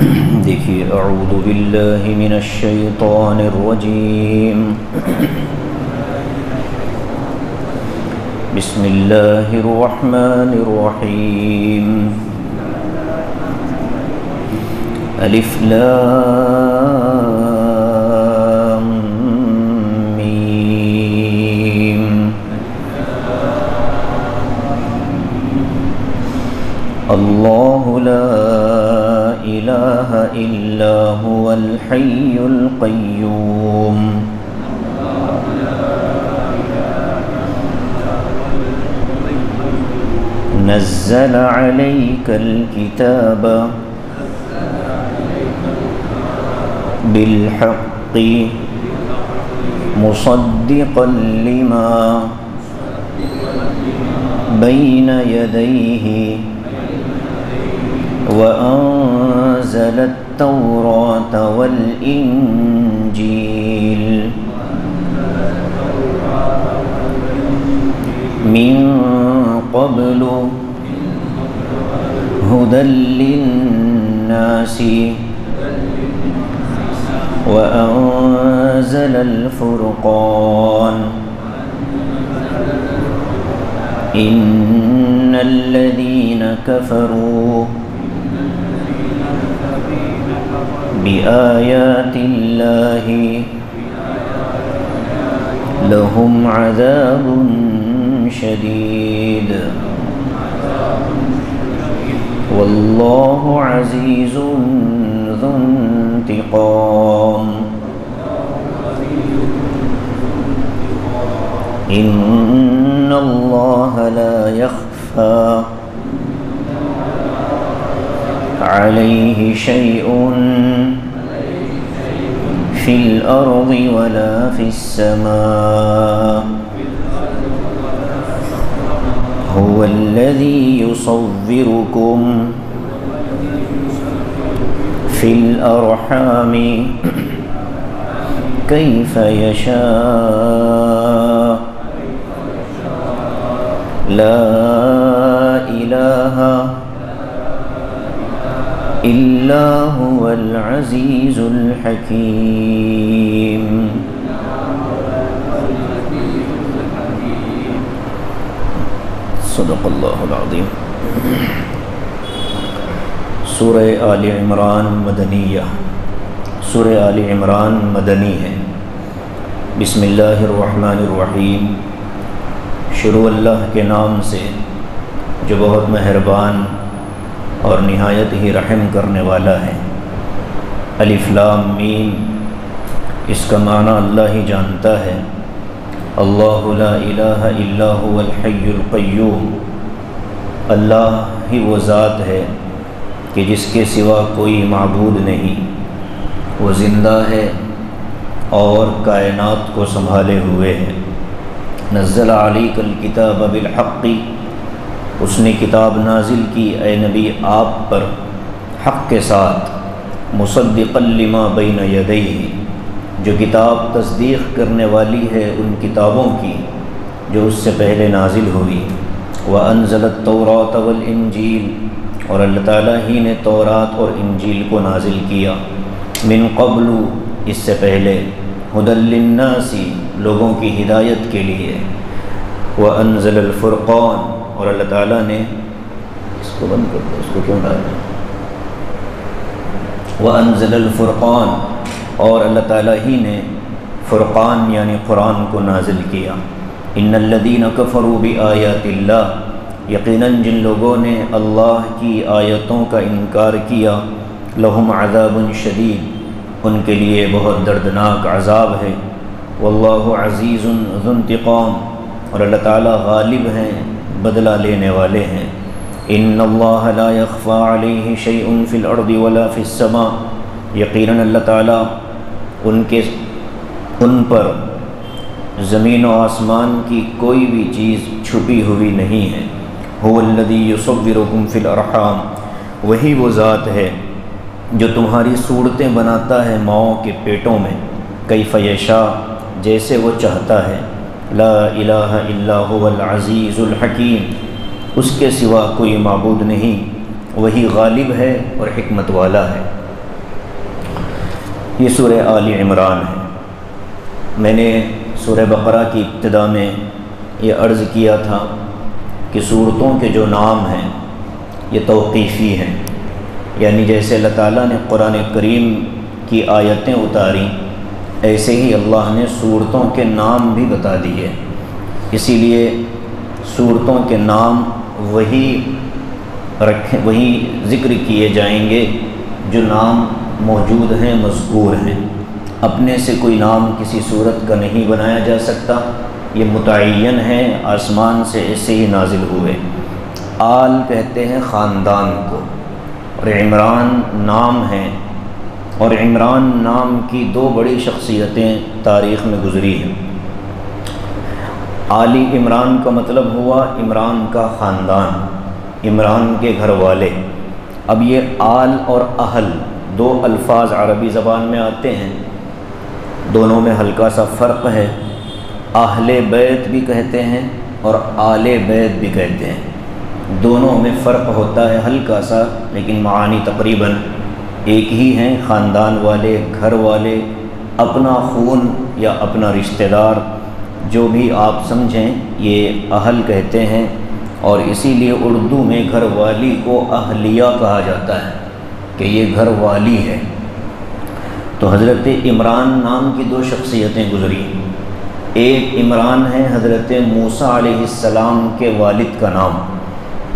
دیکھیے اعوذ باللہ من الشیطان الرجیم بسم اللہ الرحمن الرحیم الف لام میم اللہ لا الہ الا هو الحی القیوم نزل علیک الکتاب بالحق مصدقا لما بین یدیہ وأنزل التوراة والإنجيل من قبل هدى للناس وأنزل الفرقان إن الذين كفروا بآيات الله لهم عذاب شديد والله عزيز ذو انتقام إن الله لا يخفى عليه شيء في الأرض ولا في السماء هو الذي يصوركم في الأرحام كيف يشاء لا إله إلا هو العزيز الحكيم صدق اللہ العظیم۔ سورہ آل عمران مدنیہ، سورہ آل عمران مدنی ہے۔ بسم اللہ الرحمن الرحیم، شروع اللہ کے نام سے جو بہت مہربان اور نہایت ہی رحم کرنے والا ہے۔ الف لام میم، اس کا معنی اللہ ہی جانتا ہے۔ اللہ لا الہ الا هو الحی القیوم، اللہ ہی وہ ذات ہے کہ جس کے سوا کوئی معبود نہیں، وہ زندہ ہے اور کائنات کو سنبھالے ہوئے ہے۔ نزل علیک الکتاب بالحق، اس نے کتاب نازل کی اے نبی آپ پر حق کے ساتھ، مصدقا لما بین یدیہ، جو کتاب تصدیق کرنے والی ہے ان کتابوں کی جو اس سے پہلے نازل ہوئی۔ وانزل التوراۃ والانجیل، اور اللہ تعالیٰ ہی نے تورات اور انجیل کو نازل کیا۔ من قبل، اس سے پہلے، ھدی للناس، لوگوں کی ہدایت کے لیے۔ وانزل الفرقان، اور اللہ تعالیٰ نے، اس کو بند کر دو، اس کو کیوں ڈالیں؟ وانزل الفرقان، اور اللہ تعالیٰ ہی نے فرقان یعنی قرآن کو نازل کیا۔ ان الذین کفروا بآیات اللہ، یقیناً جن لوگوں نے اللہ کی آیتوں کا انکار کیا، لہم عذاب شدید، ان کے لیے بہت دردناک عذاب ہے۔ واللہ عزیز ذو انتقام، اور اللہ تعالیٰ غالب ہیں، بدلہ لینے والے ہیں۔ ان اللہ لا یخفی علیہ شیء فی الارض ولا فی السماء، یقیناً اللہ تعالیٰ ان پر زمین و آسمان کی کوئی بھی چیز چھپی ہوئی نہیں ہے۔ هو الذی یصورکم فی الارحام، وہی وہ ذات ہے جو تمہاری صورتیں بناتا ہے ماؤں کے پیٹوں میں، کیف یشاء، جیسے وہ چاہتا ہے۔ لا الہ الا هو العزیز الحکیم، اس کے سوا کوئی معبود نہیں، وہی غالب ہے اور حکمت والا ہے۔ یہ سورہ آل عمران ہے۔ میں نے سورہ بقرہ کی ابتدا میں یہ عرض کیا تھا کہ سورتوں کے جو نام ہیں یہ توقیفی ہیں، یعنی جیسے اللہ تعالیٰ نے قرآن کریم کی آیتیں اتاری ایسے ہی اللہ نے سورتوں کے نام بھی بتا دیے، اسی لیے سورتوں کے نام وہی ذکر کیے جائیں گے جو نام موجود ہیں، مذکور ہیں۔ اپنے سے کوئی نام کسی صورت کا نہیں بنایا جا سکتا، یہ متعین ہے، آسمان سے ایسے ہی نازل ہوئے۔ آل کہتے ہیں خاندان کو، اور عمران نام ہیں، اور عمران نام کی دو بڑی شخصیتیں تاریخ میں گزری ہیں۔ آلی عمران کا مطلب ہوا عمران کا خاندان، عمران کے گھر والے۔ اب یہ آل اور اہل دو الفاظ عربی زبان میں آتے ہیں، دونوں میں ہلکا سا فرق ہے۔ اہل بیت بھی کہتے ہیں اور آل بیت بھی کہتے ہیں، دونوں میں فرق ہوتا ہے ہلکا سا، لیکن معانی تقریباً ایک ہی ہیں، خاندان والے، گھر والے، اپنا خون یا اپنا رشتہ دار، جو بھی آپ سمجھیں یہ اہل کہتے ہیں۔ اور اسی لیے اردو میں گھر والی کو اہلیہ کہا جاتا ہے کہ یہ گھر والی ہے۔ تو حضرت عمران نام کی دو شخصیتیں گزری، ایک عمران ہے حضرت موسیٰ علیہ السلام کے والد کا نام،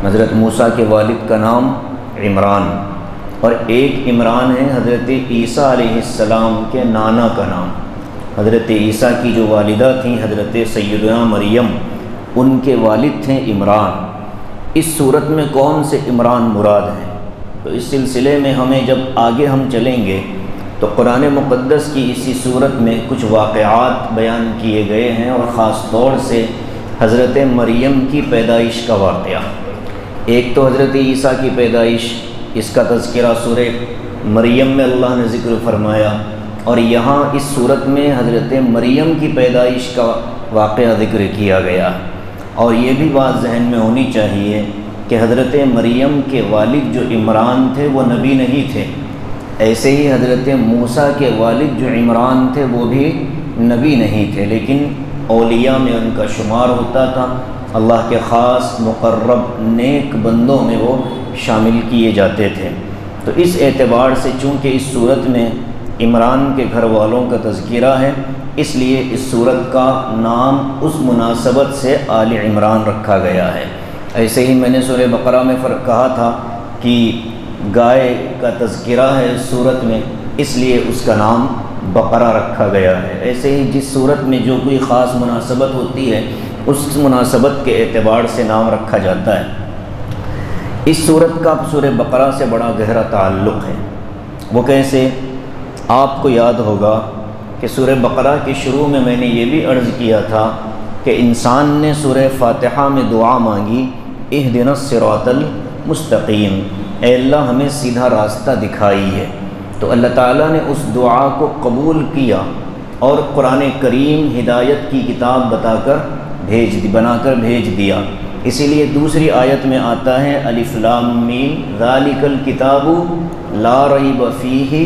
حضرت موسیٰ کے والد کا نام عمران، اور ایک عمران ہے حضرت عیسیٰ علیہ السلام کے نانا کا نام۔ حضرت عیسیٰ کی جو والدہ تھیں حضرت سیدنا مریم، ان کے والد تھے عمران۔ اس صورت میں کون سے عمران مراد ہیں؟ تو اس سلسلے میں ہمیں جب آگے ہم چلیں گے تو قرآن مقدس کی اسی صورت میں کچھ واقعات بیان کیے گئے ہیں، اور خاص طور سے حضرت مریم کی پیدائش کا واقعہ۔ ایک تو حضرت عیسیٰ کی پیدائش، اس کا تذکرہ سورہ مریم میں اللہ نے ذکر فرمایا، اور یہاں اس صورت میں حضرت مریم کی پیدائش کا واقعہ ذکر کیا گیا۔ اور یہ بھی بات ذہن میں ہونی چاہیے کہ حضرت مریم کے والد جو عمران تھے وہ نبی نہیں تھے، ایسے ہی حضرت موسیٰ کے والد جو عمران تھے وہ بھی نبی نہیں تھے، لیکن اولیاء میں ان کا شمار ہوتا تھا، اللہ کے خاص مقرب نیک بندوں میں وہ شامل کیے جاتے تھے۔ تو اس اعتبار سے چونکہ اس صورت میں عمران کے گھر والوں کا تذکرہ ہے، اس لیے اس صورت کا نام اس مناسبت سے آل عمران رکھا گیا ہے۔ ایسے ہی میں نے سورہ بقرہ میں کہا تھا کہ گائے کا تذکرہ ہے اس صورت میں، اس لیے اس کا نام بقرہ رکھا گیا ہے۔ ایسے ہی جس صورت میں جو کوئی خاص مناسبت ہوتی ہے اس مناسبت کے اعتبار سے نام رکھا جاتا ہے۔ اس صورت کا سورہ بقرہ سے بڑا گہرا تعلق ہے۔ وہ کیسے؟ آپ کو یاد ہوگا کہ سورہ بقرہ کے شروع میں نے یہ بھی عرض کیا تھا کہ انسان نے سورہ فاتحہ میں دعا مانگی، اہدنا الصراط المستقیم، اے اللہ ہمیں سیدھا راستہ دکھائی ہے۔ تو اللہ تعالیٰ نے اس دعا کو قبول کیا اور قرآن کریم ہدایت کی کتاب بنا کر بھیج دیا۔ اسی لیے دوسری آیت میں آتا ہے الف لام میم ذالک الکتاب لا ریب فیہ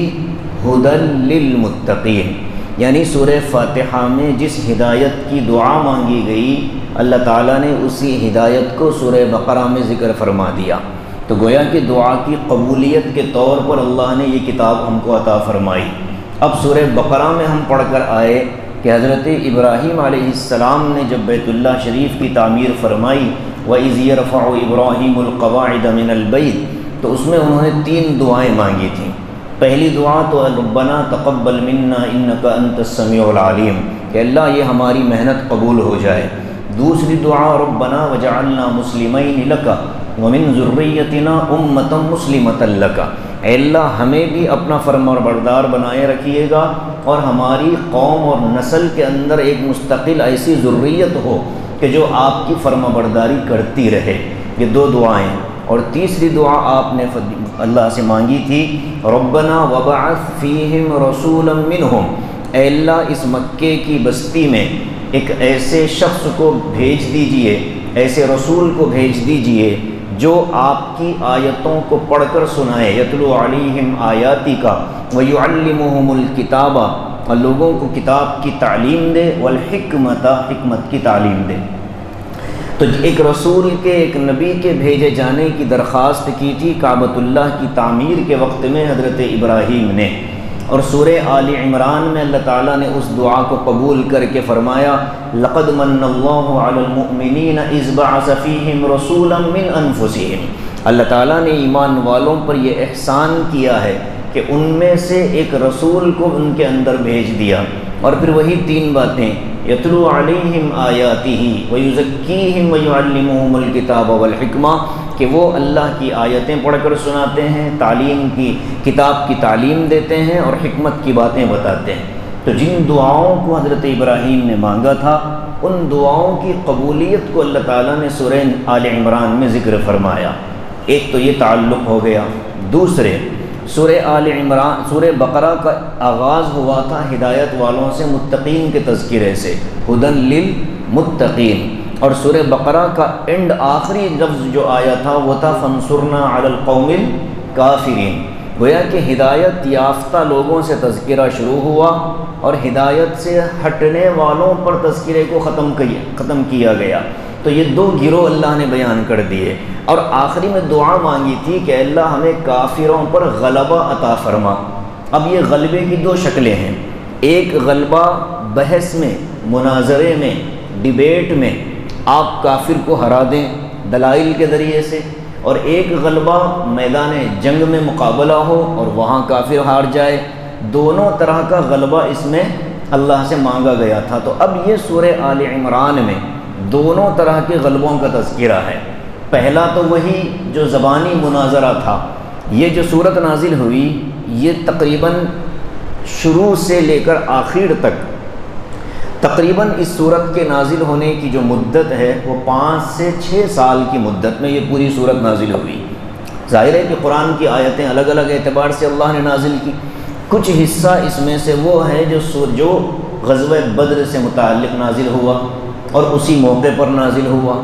ھدی للمتقین، یعنی سورہ فاتحہ میں جس ہدایت کی دعا مانگی گئی اللہ تعالیٰ نے اسی ہدایت کو سورہ بقرہ میں ذکر فرما دیا۔ تو گویا کہ دعا کی قبولیت کے طور پر اللہ نے یہ کتاب ہم کو عطا فرمائی۔ اب سورہ بقرہ میں ہم پڑھ کر آئے کہ حضرت ابراہیم علیہ السلام نے جب بیت اللہ شریف کی تعمیر فرمائی، وَإِذْ يَرْفَعُ إِبْرَاهِيمُ الْقَوَاعِدَ مِنَ الْبَيْتِ، تو اس میں انہوں نے 3 دعائیں مانگی تھیں۔ پہلی دعا تو ربنا تقبل منا انک انت السمیع العلیم، کہ اللہ یہ ہماری محنت قبول ہو جائے۔ دوسری دعا ربنا وجعلنا مسلمین لک ومن ذریتنا امۃ مسلمۃ لک، اے اللہ ہمیں بھی اپنا فرمانبردار بنائے رکھیے گا اور ہماری قوم اور نسل کے اندر ایک مستقل ایسی ذریت ہو کہ جو آپ کی فرمانبرداری کرتی رہے۔ یہ 2 دعائیں۔ اور تیسری دعا آپ نے اللہ سے مانگی تھی ربنا وبعث فیہم رسولا منہم، اے اللہ اس مکے کی بستی میں ایک ایسے شخص کو بھیج دیجئے، ایسے رسول کو بھیج دیجئے جو آپ کی آیتوں کو پڑھ کر سنائے، یتلو علیہم آیاتی کا ویعلمہم الکتاب، اور لوگوں کو کتاب کی تعلیم دے، والحکمت، حکمت کی تعلیم دے۔ تو ایک رسول کے، ایک نبی کے بھیجے جانے کی درخواست کی تھی کعبۃ اللہ کی تعمیر کے وقت میں حضرت ابراہیم نے، اور سورہ آل عمران میں اللہ تعالیٰ نے اس دعا کو قبول کر کے فرمایا لقد من اللہ علی المؤمنین اذ بعث فیہم رسولا من انفسہم، اللہ تعالیٰ نے ایمان والوں پر یہ احسان کیا ہے کہ ان میں سے ایک رسول کو ان کے اندر بھیج دیا، اور پھر وہی تین باتیں، یتلو علیہم آیاتہ ویزکیہم ویعلمہم الکتاب والحکمہ، کہ وہ اللہ کی آیتیں پڑھ کر سناتے ہیں، تعلیم کی، کتاب کی تعلیم دیتے ہیں اور حکمت کی باتیں بتاتے ہیں۔ تو جن دعاؤں کو حضرت ابراہیم نے مانگا تھا، ان دعاؤں کی قبولیت کو اللہ تعالیٰ نے سورہ آل عمران میں ذکر فرمایا۔ ایک تو یہ تعلق ہو گیا۔ دوسرے، سورہ آل عمران، سورہ بقرہ کا آغاز ہوا تھا ہدایت والوں سے، متقین کے تذکرے سے، ہدن للمتقین، اور سورہ بقرہ کا اینڈ آخری لفظ جو آیا تھا وہ تھا فانصرنا علی القوم الکافرین۔ گویا کہ ہدایت یافتہ لوگوں سے تذکرہ شروع ہوا اور ہدایت سے ہٹنے والوں پر تذکرے کو ختم کیا گیا۔ تو یہ دو گروہ اللہ نے بیان کر دیے، اور آخری میں دعا مانگی تھی کہ اللہ ہمیں کافروں پر غلبہ عطا فرما۔ اب یہ غلبے کی دو شکلیں ہیں، ایک غلبہ بحث میں، مناظرے میں، ڈیبیٹ میں آپ کافر کو ہرا دیں دلائل کے ذریعے سے، اور ایک غلبہ میدان جنگ میں مقابلہ ہو اور وہاں کافر ہار جائے۔ دونوں طرح کا غلبہ اس میں اللہ سے مانگا گیا تھا۔ تو اب یہ سورہ آل عمران میں دونوں طرح کے غلبوں کا تذکرہ ہے۔ پہلا تو وہی جو زبانی مناظرہ تھا، یہ جو صورت نازل ہوئی یہ تقریباً شروع سے لے کر آخر تک تقریباً اس صورت کے نازل ہونے کی جو مدت ہے وہ 5 سے 6 سال کی مدت میں یہ پوری صورت نازل ہوئی۔ ظاہر ہے کہ قرآن کی آیتیں الگ الگ اعتبار سے اللہ نے نازل کی۔ کچھ حصہ اس میں سے وہ ہے جو غزوہ بدر سے متعلق نازل ہوا اور اسی موقع پر نازل ہوا۔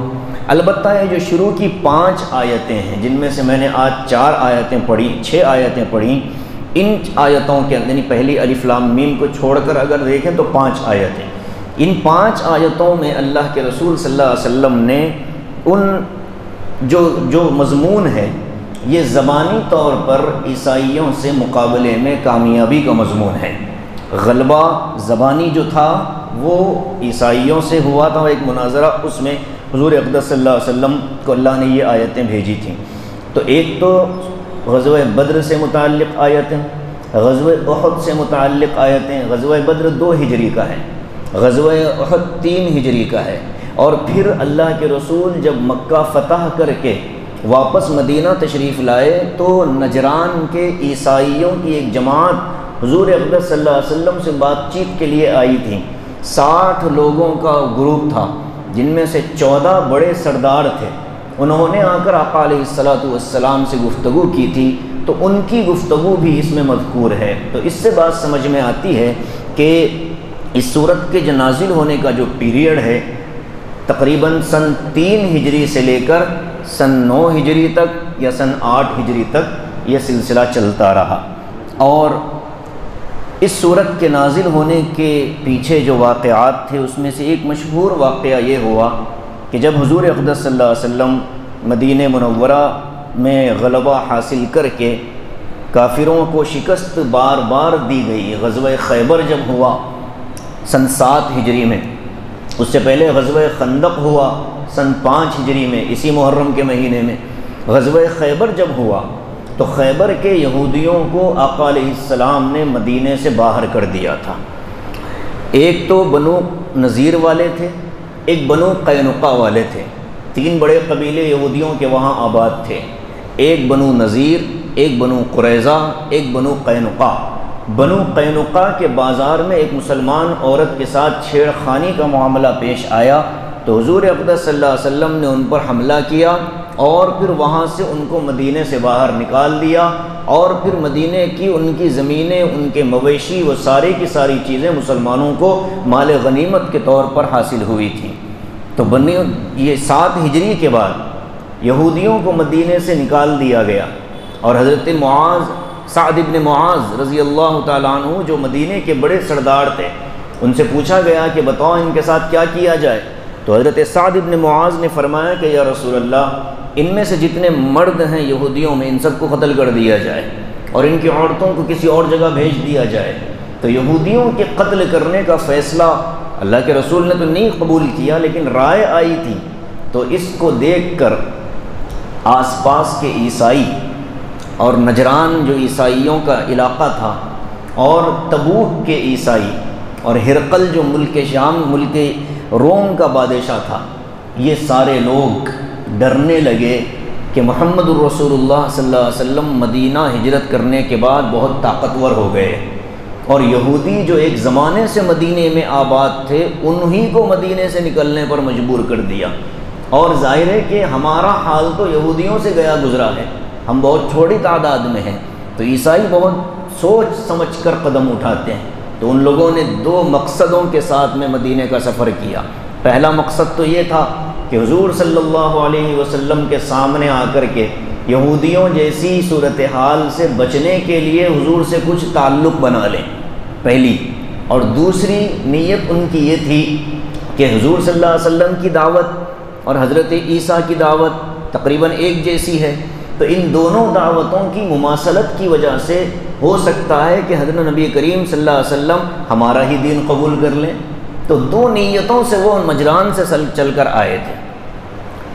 البتہ یہ جو شروع کی 5 آیتیں ہیں، جن میں سے میں نے آج 4 آیتیں پڑھی، 6 آیتیں پڑھی، ان آیتوں کے اندر یعنی پہلی الف لام میم کو چھوڑ کر اگر دیکھیں تو 5 آیتیں، ان 5 آیتوں میں اللہ کے رسول صلی اللہ علیہ وسلم نے ان جو مضمون ہے یہ زبانی طور پر عیسائیوں سے مقابلے میں کامیابی کا مضمون ہے۔ غلبہ زبانی جو تھا وہ عیسائیوں سے ہوا تھا، ایک مناظرہ، اس میں حضور اقدس صلی اللہ علیہ وسلم کو اللہ نے یہ آیتیں بھیجی تھیں۔ تو ایک تو غزوہ بدر سے متعلق آیتیں، غزوہ احد سے متعلق آیتیں۔ غزوہ بدر 2 ہجری کا ہے، غزوہ احد 3 ہجری کا ہے، اور پھر اللہ کے رسول جب مکہ فتح کر کے واپس مدینہ تشریف لائے تو نجران کے عیسائیوں کی ایک جماعت حضور اقدس صلی اللہ علیہ وسلم سے بات چیت کے لیے آئی تھی۔ 60 لوگوں کا گروپ تھا، جن میں سے 14 بڑے سردار تھے۔ انہوں نے آ کر آقا علیہ السلام سے گفتگو کی تھی، تو ان کی گفتگو بھی اس میں مذکور ہے۔ تو اس سے بات سمجھ میں آتی ہے کہ اس صورت کے جو نازل ہونے کا جو پیریڈ ہے تقریباً سن 3 ہجری سے لے کر سن 9 ہجری تک یا سن 8 ہجری تک یہ سلسلہ چلتا رہا۔ اور اس صورت کے نازل ہونے کے پیچھے جو واقعات تھے اس میں سے ایک مشہور واقعہ یہ ہوا کہ جب حضور اقدس صلی اللہ علیہ وسلم مدینہ منورہ میں غلبہ حاصل کر کے کافروں کو شکست بار بار دی گئی، غزوہ خیبر جب ہوا سن 7 ہجری میں، اس سے پہلے غزوہ خندق ہوا سن 5 ہجری میں، اسی محرم کے مہینے میں۔ غزوہ خیبر جب ہوا تو خیبر کے یہودیوں کو آقا علیہ السلام نے مدینہ سے باہر کر دیا تھا۔ ایک تو بنو نذیر والے تھے، ایک بنو قینقاع والے تھے، 3 بڑے قبیلے یہودیوں کے وہاں آباد تھے، ایک بنو نذیر، ایک بنو قریظہ، ایک بنو قینقاع۔ بنو قینقاع کے بازار میں ایک مسلمان عورت کے ساتھ چھیڑ خانی کا معاملہ پیش آیا، تو حضور اقدس صلی اللہ علیہ وسلم نے ان پر حملہ کیا اور پھر وہاں سے ان کو مدینہ سے باہر نکال دیا، اور پھر مدینہ کی ان کی زمینیں، ان کے مویشی، وہ ساری کی ساری چیزیں مسلمانوں کو مال غنیمت کے طور پر حاصل ہوئی تھیں۔ تو یہ 7 ہجری کے بعد یہودیوں کو مدینے سے نکال دیا گیا، اور حضرت سعد ابن معاذ رضی اللہ تعالیٰ عنہ جو مدینے کے بڑے سردار تھے، ان سے پوچھا گیا کہ بتاؤ ان کے ساتھ کیا کیا جائے؟ تو حضرت سعد ابن معاذ نے فرمایا کہ یا رسول اللہ، ان میں سے جتنے مرد ہیں یہودیوں میں ان سب کو قتل کر دیا جائے اور ان کی عورتوں کو کسی اور جگہ بھیج دیا جائے۔ تو یہودیوں کے قتل کرنے کا فیصلہ اللہ کے رسول نے تو نہیں قبول کیا، لیکن رائے آئی تھی، تو اس کو دیکھ کر آس پاس کے عیسائی اور نجران جو عیسائیوں کا علاقہ تھا، اور تبوک کے عیسائی، اور ہرقل جو ملک شام ملک روم کا بادشاہ تھا، یہ سارے لوگ ڈرنے لگے کہ محمد الرسول اللہ صلی اللہ علیہ وسلم مدینہ ہجرت کرنے کے بعد بہت طاقتور ہو گئے، اور یہودی جو ایک زمانے سے مدینے میں آباد تھے انہی کو مدینے سے نکلنے پر مجبور کر دیا، اور ظاہر ہے کہ ہمارا حال تو یہودیوں سے گیا گزرا ہے، ہم بہت چھوٹی تعداد میں ہیں، تو عیسائی بہت سوچ سمجھ کر قدم اٹھاتے ہیں۔ تو ان لوگوں نے 2 مقصدوں کے ساتھ میں مدینے کا سفر کیا۔ پہلا مقصد تو یہ تھا کہ حضور صلی اللہ علیہ وسلم کے سامنے آ کر کے یہودیوں جیسی صورتحال سے بچنے کے لیے حضور سے کچھ تعلق بنا لیں، پہلی۔ اور دوسری نیت ان کی یہ تھی کہ حضور صلی اللہ علیہ وسلم کی دعوت اور حضرت عیسیٰ کی دعوت تقریباً ایک جیسی ہے، تو ان دونوں دعوتوں کی مماثلت کی وجہ سے ہو سکتا ہے کہ حضرت نبی کریم صلی اللہ علیہ وسلم ہمارا ہی دین قبول کر لیں۔ تو 2 نیتوں سے وہ نجران سے چل کر آئے تھے۔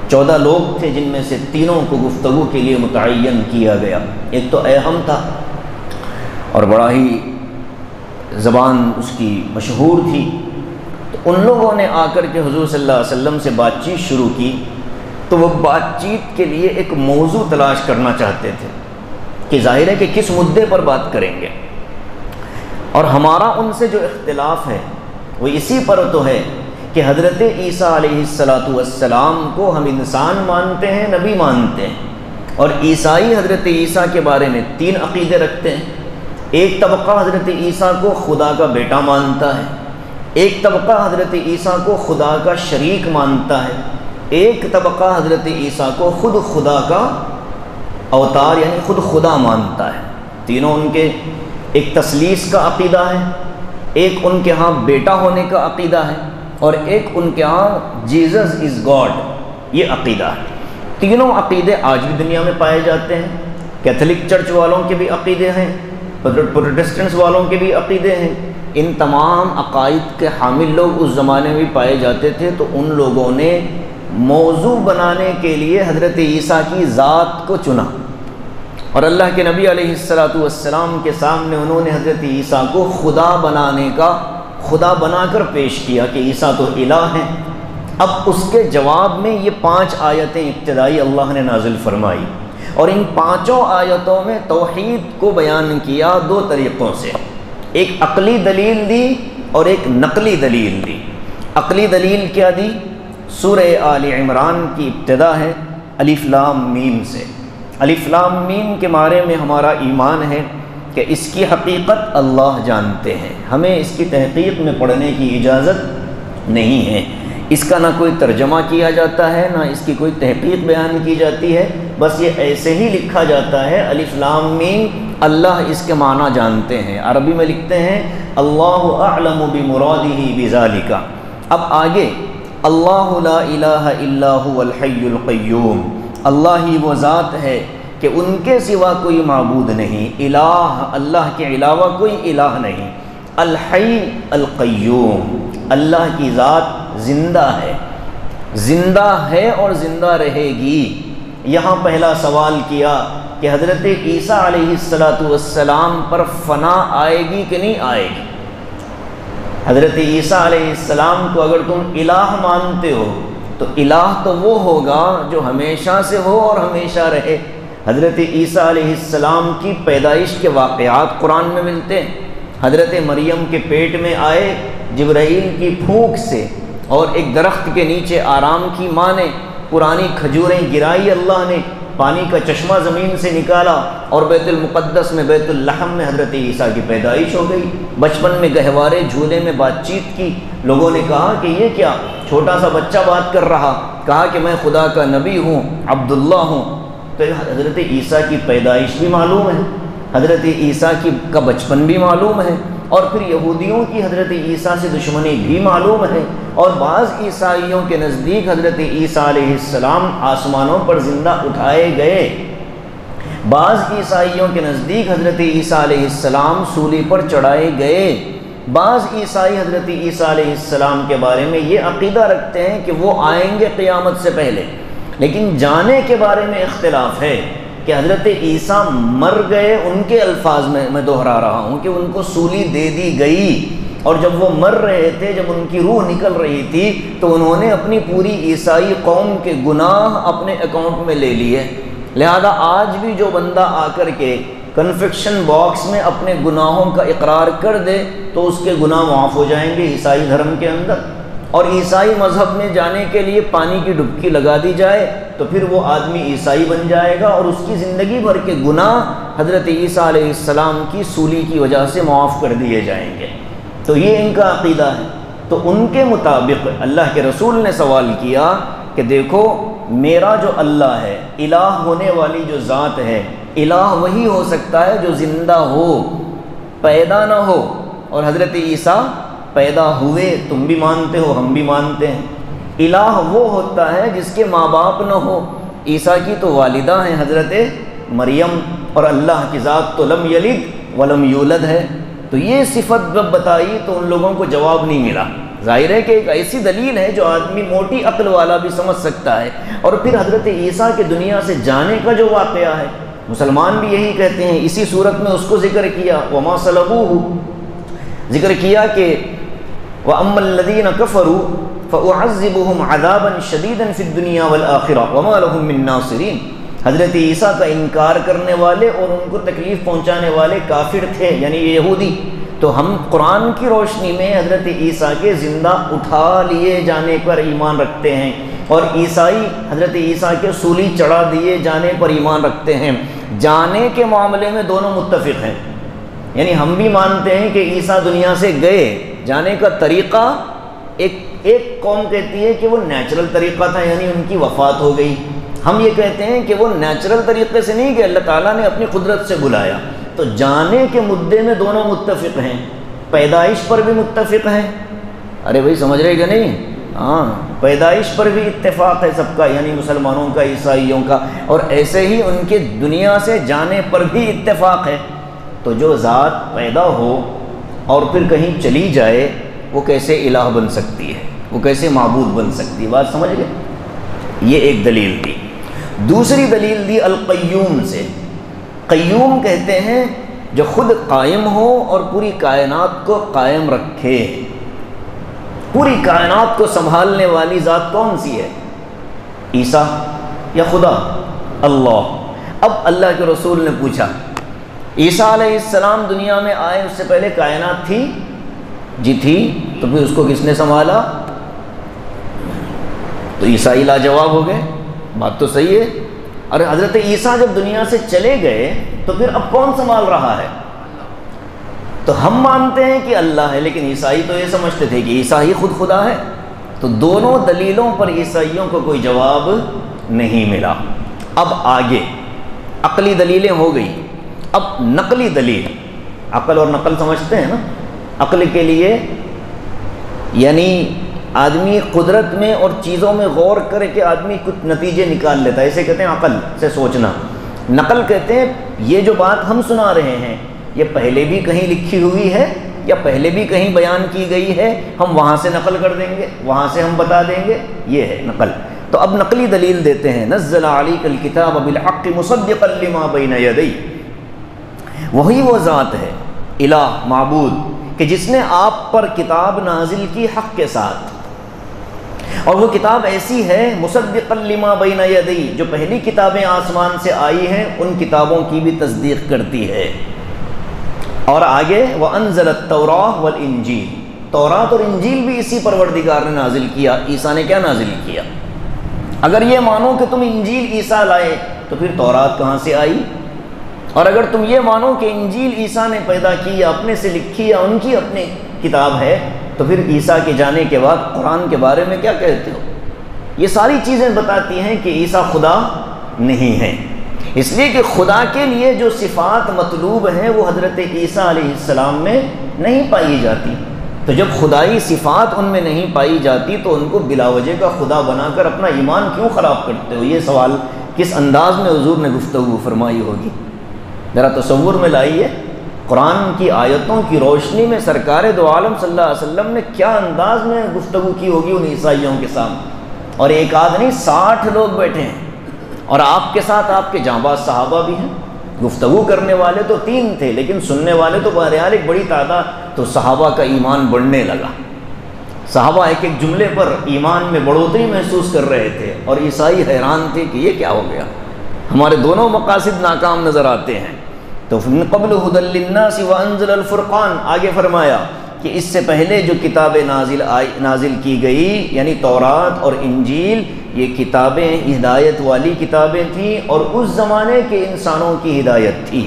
14 لوگ تھے جن میں سے 3 کو گفتگو کے لیے متعین کیا گیا۔ ایک تو ایہم تھا اور بڑا ہی زبان اس کی مشہور تھی، تو ان لوگوں نے آ کر کے حضور صلی اللہ علیہ وسلم سے بات چیت شروع کی۔ تو وہ بات چیت کے لیے ایک موضوع تلاش کرنا چاہتے تھے کہ ظاہر ہے کہ کس مدعے پر بات کریں گے، اور ہمارا ان سے جو اختلاف ہے وہ اسی پر تو ہے کہ حضرت عیسیٰ علیہ السلام کو ہم انسان مانتے ہیں، نبی مانتے ہیں، اور عیسائی حضرت عیسیٰ کے بارے میں 3 عقیدے رکھتے ہیں۔ ایک طبقہ حضرت عیسیٰ کو خدا کا بیٹا مانتا ہے، ایک طبقہ حضرت عیسیٰ کو خدا کا شریک مانتا ہے، ایک طبقہ حضرت عیسیٰ کو خود خدا کا اوتار یعنی خود خدا مانتا ہے۔ تینوں ان کے ایک تثلیث کا عقیدہ ہے، ایک ان کے ہاں بیٹا ہونے کا عقیدہ ہے، اور ایک ان کے ہاں جیزس از گاڈ، یہ عقیدہ ہے۔ تینوں عقیدے آج بھی دنیا میں پائے جاتے ہیں۔ کیتھولک چرچ والوں کے بھی عقیدے ہیں، پروٹسٹنٹس والوں کے بھی عقیدے ہیں۔ ان تمام عقائد کے حامل لوگ اس زمانے میں بھی پائے جاتے تھے۔ تو ان لوگوں نے موضوع بنانے کے لیے حضرت عیسیٰ کی ذات کو چنا، اور اللہ کے نبی علیہ السلام کے سامنے انہوں نے حضرت عیسیٰ کو خدا بنا کر پیش کیا کہ عیسیٰ تو الہ ہیں۔ اب اس کے جواب میں یہ 5 آیتیں ابتدائی اللہ نے نازل فرمائی، اور ان 5 آیتوں میں توحید کو بیان کیا 2 طریقوں سے، ایک عقلی دلیل دی اور ایک نقلی دلیل دی۔ عقلی دلیل کیا دی؟ سورہ آل عمران کی ابتدا ہے الف لام میم سے۔ الف لام میم کے بارے میں ہمارا ایمان ہے کہ اس کی حقیقت اللہ جانتے ہیں، ہمیں اس کی تحقیق میں پڑھنے کی اجازت نہیں ہے۔ اس کا نہ کوئی ترجمہ کیا جاتا ہے، نہ اس کی کوئی تحقیق بیان کی جاتی ہے، بس یہ ایسے ہی لکھا جاتا ہے الف لام میم، اللہ اس کے معنی جانتے ہیں۔ عربی میں لکھتے ہیں اللہ اعلم بمرادہ بذالک۔ اب آگے اللہ لا الہ الا هو الحی القیوم، اللہ ہی وہ ذات ہے کہ ان کے سوا کوئی معبود نہیں، الہ اللہ کے علاوہ کوئی الہ نہیں، الحی القیوم، اللہ کی ذات زندہ ہے اور زندہ رہے گی۔ یہاں پہلا سوال کیا کہ حضرت عیسیٰ علیہ السلام پر فنا آئے گی کہ نہیں آئے گی؟ حضرت عیسیٰ علیہ السلام کو اگر تم الہ مانتے ہو تو الہ تو وہ ہوگا جو ہمیشہ سے ہو اور ہمیشہ رہے۔ حضرت عیسیٰ علیہ السلام کی پیدائش کے واقعات قرآن میں ملتے ہیں۔ حضرت مریم کے پیٹ میں آئے جبرائیل کی پھونک سے، اور ایک درخت کے نیچے آرام کی ماں نے پرانی کھجوریں گرائی اللہ نے، پانی کا چشمہ زمین سے نکالا اور بیت المقدس میں بیت اللحم میں حضرت عیسیٰ کی پیدائش ہو گئی۔ بچپن میں گہوارے جھولے میں بات چیت کی، لوگوں نے کہا کہ یہ کیا، چھوٹا سا بچہ بات کر رہا، کہا کہ میں خدا کا نبی ہوں، عبداللہ ہوں۔ تو حضرت عیسیٰ کی پیدائش بھی معلوم ہے، حضرت عیسیٰ کا بچپن بھی معلوم ہے، اور پھر یہودیوں کی حضرت عیسیٰ سے دشمنی بھی معلوم ہے، اور بعض عیسائیوں کے نزدیک حضرت عیسیٰ علیہ السلام آسمانوں پر زندہ اٹھائے گئے، بعض عیسائیوں کے نزدیک حضرت عیسیٰ علیہ السلام سولی پر چڑھائے گئے، بعض عیسائی حضرت عیسیٰ علیہ السلام کے بارے میں یہ عقیدہ رکھتے ہیں کہ وہ آئیں گے قیامت سے پہلے، لیکن جانے کے بارے میں اختلاف ہے کہ حضرت عیسیٰ مر گئے، ان کے الفاظ میں دہرا رہا ہوں کہ ان کو سولی دے دی گئی، اور جب وہ مر رہے تھے، جب ان کی روح نکل رہی تھی، تو انہوں نے اپنی پوری عیسائی قوم کے گناہ اپنے اکاؤنٹ میں لے لیے۔ لہذا آج بھی جو بندہ آ کر کے کنفیکشن باکس میں اپنے گناہوں کا اقرار کر دے تو اس کے گناہ معاف ہو جائیں گے عیسائی دھرم کے اندر، اور عیسائی مذہب میں جانے کے لیے پانی کی ڈبکی لگا دی جائے تو پھر وہ آدمی عیسائی بن جائے گا، اور اس کی زندگی بھر کے گناہ حضرت عیسیٰ علیہ السلام کی سولی کی وجہ سے معاف کر دیے جائیں گے۔ تو یہ ان کا عقیدہ ہے۔ تو ان کے مطابق اللہ کے رسول نے سوال کیا کہ دیکھو، میرا جو اللہ ہے، الہ ہونے والی جو ذات ہے، الہ وہی ہو سکتا ہے جو زندہ ہو، پیدا نہ ہو، اور حضرت عیسیٰ پیدا ہوئے، تم بھی مانتے ہو، ہم بھی مانتے ہیں۔ الہ وہ ہوتا ہے جس کے ماں باپ نہ ہو، عیسیٰ کی تو والدہ ہیں حضرت مریم، اور اللہ کی ذات تو لم یلد ولم یولد ہے۔ تو یہ صفت جب بتائی تو ان لوگوں کو جواب نہیں ملا۔ ظاہر ہے کہ ایک ایسی دلیل ہے جو آدمی موٹی عقل والا بھی سمجھ سکتا ہے۔ اور پھر حضرت عیسیٰ کے دنیا سے جانے کا جو واقعہ ہے، مسلمان بھی یہی کہتے ہیں، اسی صورت میں اس کو ذکر کیا، وما صلبوہ، ذکر کیا کہ وَأَمَّا الَّذِينَ كَفَرُوا فَأُعَذِّبُهُمْ عَذَابًا شَدِيدًا فِي الدُّنْيَا وَالْآخِرَةِ وَمَا لَهُم مِّن نَّاصِرِينَ۔ حضرت عیسیٰ کا انکار کرنے والے اور ان کو تکلیف پہنچانے والے کافر تھے، یعنی یہ یہودی۔ تو ہم قرآن کی روشنی میں حضرت عیسیٰ کے زندہ اٹھا لیے جانے پر ایمان رکھتے ہیں، اور عیسائی حضرت عیسیٰ کے سولی چڑھا دیے جانے پر ایمان رکھتے ہیں۔ جانے کے معاملے میں دونوں متفق ہیں، یعنی ہم بھی مانتے ہیں کہ عیسیٰ دنیا سے گئے، جانے کا طریقہ ایک قوم کہتی ہے کہ وہ نیچرل طریقہ تھا، یعنی ان کی وفات ہو گئی۔ ہم یہ کہتے ہیں کہ وہ نیچرل طریقے سے نہیں، کہ اللہ تعالیٰ نے اپنی قدرت سے بلایا۔ تو جانے کے مدعے میں دونوں متفق ہیں، پیدائش پر بھی متفق ہیں۔ ارے بھائی سمجھ رہے کہ نہیں؟ ہاں، پیدائش پر بھی اتفاق ہے سب کا، یعنی مسلمانوں کا، عیسائیوں کا، اور ایسے ہی ان کے دنیا سے جانے پر بھی اتفاق ہے۔ تو جو ذات پیدا ہو اور پھر کہیں چلی جائے، وہ کیسے الہ بن سکتی ہے، وہ کیسے معبود بن سکتی ہے؟ بات سمجھ گئے؟ یہ ایک دلیل دی۔ دوسری دلیل دی القیوم سے۔ قیوم کہتے ہیں جو خود قائم ہو اور پوری کائنات کو قائم رکھے۔ پوری کائنات کو سنبھالنے والی ذات کون سی ہے؟ عیسیٰ یا خدا؟ اللہ۔ اب اللہ کے رسول نے پوچھا، عیسیٰ علیہ السلام دنیا میں آئے، اس سے پہلے کائنات تھی؟ جی تھی۔ تو پھر اس کو کس نے سنبھالا؟ تو عیسائی لاجواب ہو گئے، بات تو صحیح ہے۔ اور حضرت عیسیٰ جب دنیا سے چلے گئے تو پھر اب کون سنبھال رہا ہے؟ تو ہم مانتے ہیں کہ اللہ ہے، لیکن عیسائی تو یہ سمجھتے تھے کہ عیسیٰ ہی خود خدا ہے۔ تو دونوں دلیلوں پر عیسائیوں کو کوئی جواب نہیں ملا۔ اب آگے عقلی دلیلیں ہو گئی، اب نقلی دلیل۔ عقل اور نقل سمجھتے ہیں نا؟ عقل کے لیے یعنی آدمی قدرت میں اور چیزوں میں غور کر کے آدمی کچھ نتیجے نکال لیتا ہے، اسے کہتے ہیں عقل سے سوچنا۔ نقل کہتے ہیں یہ جو بات ہم سنا رہے ہیں یہ پہلے بھی کہیں لکھی ہوئی ہے یا پہلے بھی کہیں بیان کی گئی ہے، ہم وہاں سے نقل کر دیں گے، وہاں سے ہم بتا دیں گے، یہ ہے نقل۔ تو اب نقلی دلیل دیتے ہیں، نزل علیک الکتاب بالحق مصدقا لما بین یدیہ۔ وہی وہ ذات ہے، الہ، معبود، کہ جس نے آپ پر کتاب نازل کی حق کے ساتھ، اور وہ کتاب ایسی ہے مصدقا لما بین یدیہ، جو پہلی کتابیں آسمان سے آئی ہیں ان کتابوں کی بھی تصدیق کرتی ہے۔ اور آگے وَأَنزَلَ التَّوْرَاةَ وَالْإِنجِيلَ، تورات اور انجیل بھی اسی پروردگار نے نازل کیا۔ عیسیٰ نے کیا نازل کیا؟ اگر یہ مانو کہ تم انجیل عیسیٰ لائے تو پھر تورات کہاں سے آئی؟ اور اگر تم یہ مانو کہ انجیل عیسیٰ نے پیدا کی یا اپنے سے لکھی یا ان کی اپنی کتاب ہے، تو پھر عیسیٰ کے جانے کے بعد قرآن کے بارے میں کیا کہتے ہو؟ یہ ساری چیزیں بتاتی ہیں کہ عیسیٰ خدا نہیں ہے، اس لیے کہ خدا کے لیے جو صفات مطلوب ہیں وہ حضرت عیسیٰ علیہ السلام میں نہیں پائی جاتی۔ تو جب خدائی صفات ان میں نہیں پائی جاتی تو ان کو بلا وجہ کا خدا بنا کر اپنا ایمان کیوں خراب کرتے ہو؟ یہ سوال کس انداز میں حضور نے گفتگو فرمائی ہوگی؟ ذرا تصور میں لائیے، قرآن کی آیتوں کی روشنی میں سرکار دو عالم صلی اللہ علیہ وسلم نے کیا انداز میں گفتگو کی ہوگی ان عیسائیوں کے سامنے، اور ایک آدمی 60 لوگ بیٹھے ہیں، اور آپ کے ساتھ آپ کے جانباز صحابہ بھی ہیں۔ گفتگو کرنے والے تو 3 تھے لیکن سننے والے تو بہرحال ایک بڑی تعداد، تو صحابہ کا ایمان بڑھنے لگا، صحابہ ایک ایک جملے پر ایمان میں بڑھوتری محسوس کر رہے تھے، اور عیسائی حیران تھے کہ یہ کیا ہو گیا، ہمارے دونوں مقاصد ناکام نظر آتے ہیں۔ تو من قبل ھدی للناس وانزل الفرقان، آگے فرمایا کہ اس سے پہلے جو کتابیں نازل کی گئی یعنی تورات اور انجیل، یہ کتابیں ہدایت والی کتابیں تھیں اور اس زمانے کے انسانوں کی ہدایت تھی۔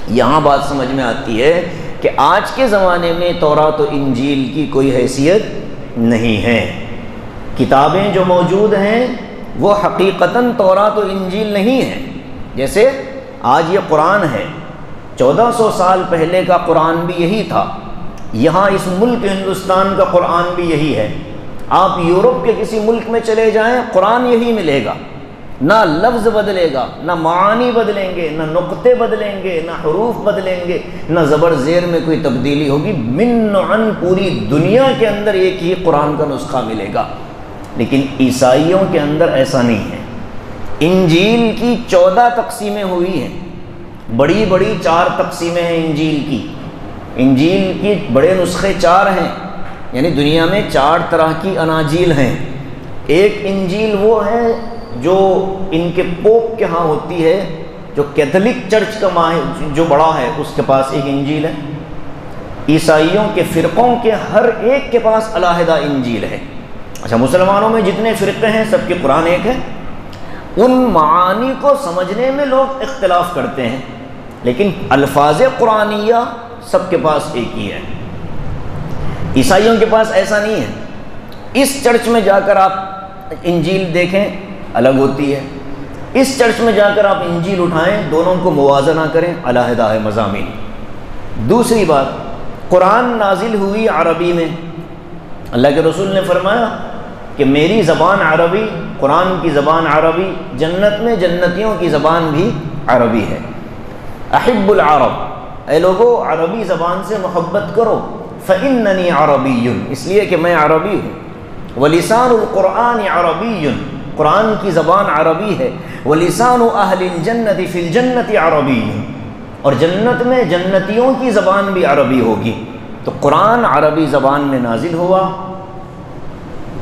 یہاں بات سمجھ میں آتی ہے کہ آج کے زمانے میں تورات و انجیل کی کوئی حیثیت نہیں ہے۔ کتابیں جو موجود ہیں وہ حقیقتاً تورات و انجیل نہیں ہیں۔ جیسے آج یہ قرآن ہے، 1400 سال پہلے کا قرآن بھی یہی تھا، یہاں اس ملک ہندوستان کا قرآن بھی یہی ہے۔ آپ یورپ کے کسی ملک میں چلے جائیں، قرآن یہی ملے گا، نہ لفظ بدلے گا، نہ معانی بدلیں گے، نہ نقطے بدلیں گے، نہ حروف بدلیں گے، نہ زبر زیر میں کوئی تبدیلی ہوگی، من عن پوری دنیا کے اندر ایک ہی قرآن کا نسخہ ملے گا۔ لیکن عیسائیوں کے اندر ایسا نہیں ہے۔ انجیل کی 14 تقسیمیں ہوئی ہیں، بڑی بڑی 4 تقسیمیں ہیں انجیل کی۔ انجیل کی بڑے نسخے 4 ہیں، یعنی دنیا میں 4 طرح کی اناجیل ہیں۔ ایک انجیل وہ ہے جو ان کے پوپ کے ہاں ہوتی ہے، جو کیتھولک چرچ کا جو بڑا ہے اس کے پاس ایک انجیل ہے۔ عیسائیوں کے فرقوں کے ہر ایک کے پاس علیحدہ انجیل ہے۔ اچھا، مسلمانوں میں جتنے فرقے ہیں سب کے قرآن ایک ہے، ان معانی کو سمجھنے میں لوگ اختلاف کرتے ہیں، لیکن الفاظ قرآنیہ سب کے پاس ایک ہی ہے۔ عیسائیوں کے پاس ایسا نہیں ہے۔ اس چرچ میں جا کر آپ انجیل دیکھیں الگ ہوتی ہے، اس چرچ میں جا کر آپ انجیل اٹھائیں دونوں کو موازنہ کریں علیحدہ ہے مضامین۔ دوسری بات، قرآن نازل ہوئی عربی میں، اللہ کے رسول نے فرمایا کہ میری زبان عربی، قرآن کی زبان عربی، جنت میں جنتیوں کی زبان بھی عربی ہے۔ احب العرب، اے لوگو عربی زبان سے محبت کرو، فإننی عربی، اس لیے کہ میں عربی ہوں۔ ولسان القرآن عربی، قرآن کی زبان عربی ہے۔ ولسان اہل الجنت فی الجنت عربی، اور جنت میں جنتیوں کی زبان بھی عربی ہوگی۔ تو قرآن عربی زبان میں نازل ہوا،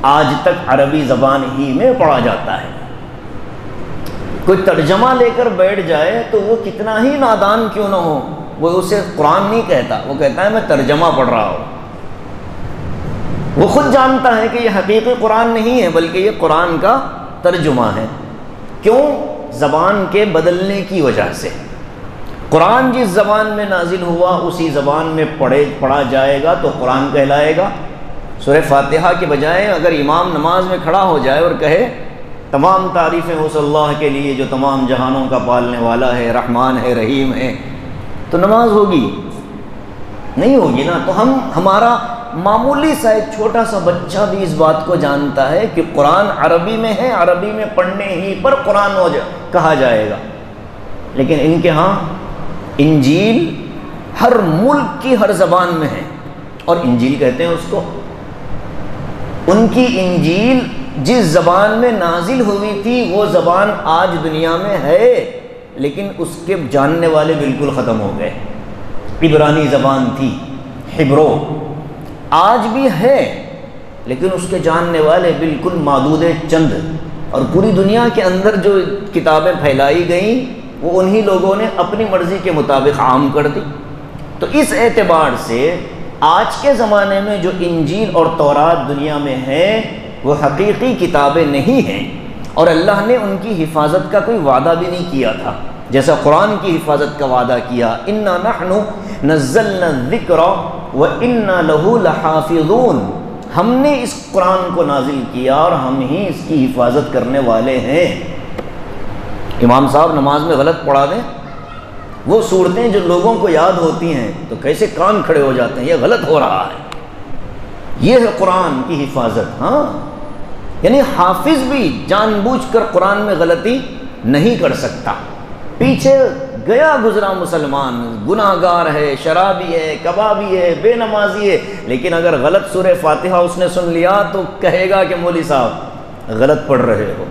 آج تک عربی زبان ہی میں پڑھا جاتا ہے۔ کوئی ترجمہ لے کر بیٹھ جائے تو وہ کتنا ہی نادان کیوں نہ ہو، وہ اسے قرآن نہیں کہتا، وہ کہتا ہے میں ترجمہ پڑھ رہا ہوں۔ وہ خود جانتا ہے کہ یہ حقیقی قرآن نہیں ہے بلکہ یہ قرآن کا ترجمہ ہے۔ کیوں؟ زبان کے بدلنے کی وجہ سے۔ قرآن جس زبان میں نازل ہوا اسی زبان میں پڑھا جائے گا تو قرآن کہلائے گا۔ سورہ فاتحہ کے بجائے اگر امام نماز میں کھڑا ہو جائے اور کہے تمام تعریفیں اس اللہ کے لیے جو تمام جہانوں کا پالنے والا ہے، رحمان ہے، رحیم ہے، تو نماز ہوگی؟ نہیں ہوگی نا۔ تو ہمارا معمولی سا ایک چھوٹا سا بچہ بھی اس بات کو جانتا ہے کہ قرآن عربی میں ہے، عربی میں پڑھنے ہی پر قرآن کہا جائے گا۔ لیکن ان کے ہاں انجیل ہر ملک کی ہر زبان میں ہے، اور انجیل کہتے ہیں اس کو۔ ان کی انجیل جس زبان میں نازل ہوئی تھی وہ زبان آج دنیا میں ہے، لیکن اس کے جاننے والے بالکل ختم ہو گئے۔ عبرانی زبان تھی، ہبرو، آج بھی ہے لیکن اس کے جاننے والے بالکل معدود چند، اور پوری دنیا کے اندر جو کتابیں پھیلائی گئیں وہ انہی لوگوں نے اپنی مرضی کے مطابق عام کر دی۔ تو اس اعتبار سے آج کے زمانے میں جو انجیل اور تورات دنیا میں ہے وہ حقیقی کتابیں نہیں ہیں۔ اور اللہ نے ان کی حفاظت کا کوئی وعدہ بھی نہیں کیا تھا، جیسا قرآن کی حفاظت کا وعدہ کیا، اِنَّا نَحْنُ نَزَّلْنَا الذِّكْرَ وَإِنَّا لَهُ لَحَافِظُونَ، ہم نے اس قرآن کو نازل کیا اور ہم ہی اس کی حفاظت کرنے والے ہیں۔ امام صاحب نماز میں غلط پڑھا دیں، وہ صورتیں جو لوگوں کو یاد ہوتی ہیں تو کیسے کان کھڑے ہو جاتے ہیں، یہ غلط ہو رہا ہے۔ یہ ہے قرآن کی حفاظت۔ ہاں، یعنی حافظ بھی جان بوجھ کر قرآن میں غلطی نہیں کر سکتا۔ پیچھے گیا گزرا مسلمان گناہ گار ہے، شرابی ہے، کبابی ہے، بے نمازی ہے، لیکن اگر غلط سورہ فاتحہ اس نے سن لیا تو کہے گا کہ مولوی صاحب غلط پڑھ رہے ہو۔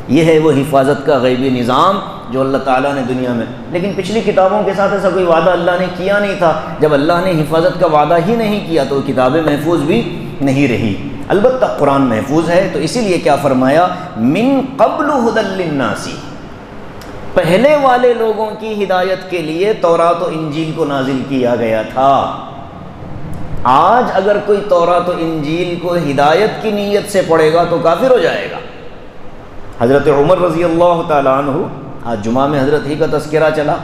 یہ ہے وہ حفاظت کا غیبی نظام جو اللہ تعالیٰ نے دنیا میں، لیکن پچھلی کتابوں کے ساتھ ایسا کوئی وعدہ اللہ نے کیا نہیں تھا۔ جب اللہ نے حفاظت کا وعدہ ہی نہیں کیا تو وہ کتابیں محفوظ بھی نہیں رہی۔ البتہ قرآن محفوظ ہے، تو اسی لیے کیا فرمایا، من قبل ھدی للناس، پہلے والے لوگوں کی ہدایت کے لیے تورات و انجیل کو نازل کیا گیا تھا۔ آج اگر کوئی تورات و انجیل کو ہدایت کی نیت سے پڑھے گا تو کافر ہو جائے گا۔ حضرت عمر رضی اللہ تعالیٰ عنہ، آج جمعہ میں حضرت ہی کا تذکرہ چلا،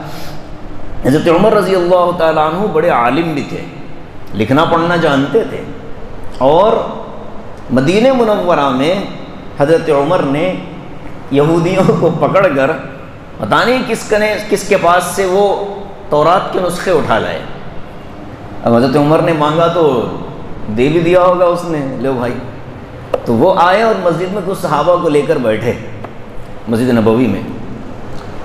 حضرت عمر رضی اللہ تعالیٰ عنہ بڑے عالم بھی تھے، لکھنا پڑھنا جانتے تھے، اور مدینہ منورہ میں حضرت عمر نے یہودیوں کو پکڑ کر پتہ نہیں کس کے پاس سے وہ تورات کے نسخے اٹھا لائے۔ اب حضرت عمر نے مانگا تو دے بھی دیا ہوگا اس نے، لو بھائی، تو وہ آئے اور مسجد میں کچھ صحابہ کو لے کر بیٹھے، مسجد نبوی میں۔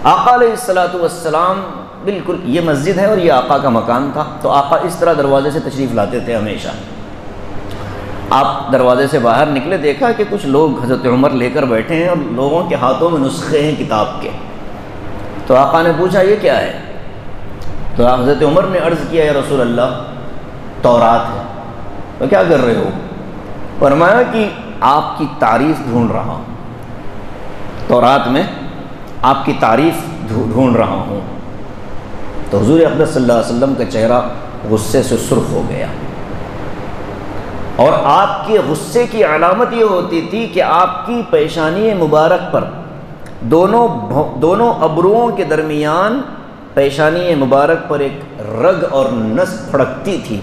آقا علیہ الصلوۃ والسلام، بالکل یہ مسجد ہے اور یہ آقا کا مکان تھا، تو آقا اس طرح دروازے سے تشریف لاتے تھے ہمیشہ۔ آپ دروازے سے باہر نکلے، دیکھا کہ کچھ لوگ حضرت عمر لے کر بیٹھے ہیں اور لوگوں کے ہاتھوں میں نسخے ہیں کتاب کے۔ تو آقا نے پوچھا یہ کیا ہے؟ تو حضرت عمر نے عرض کیا، یا رسول اللہ تورات ہے۔ تو کیا کر رہے ہو؟ فرمایا کہ آپ کی تعریف ڈھونڈ رہا ہوں، تورات میں آپ کی تعریف ڈھونڈ رہا ہوں۔ تو حضور اقدس صلی اللہ علیہ وسلم کا چہرہ غصے سے سرخ ہو گیا، اور آپ کے غصے کی علامت یہ ہوتی تھی کہ آپ کی پیشانی مبارک پر دونوں ابروؤں کے درمیان پیشانی مبارک پر ایک رگ اور نس پھڑکتی تھی،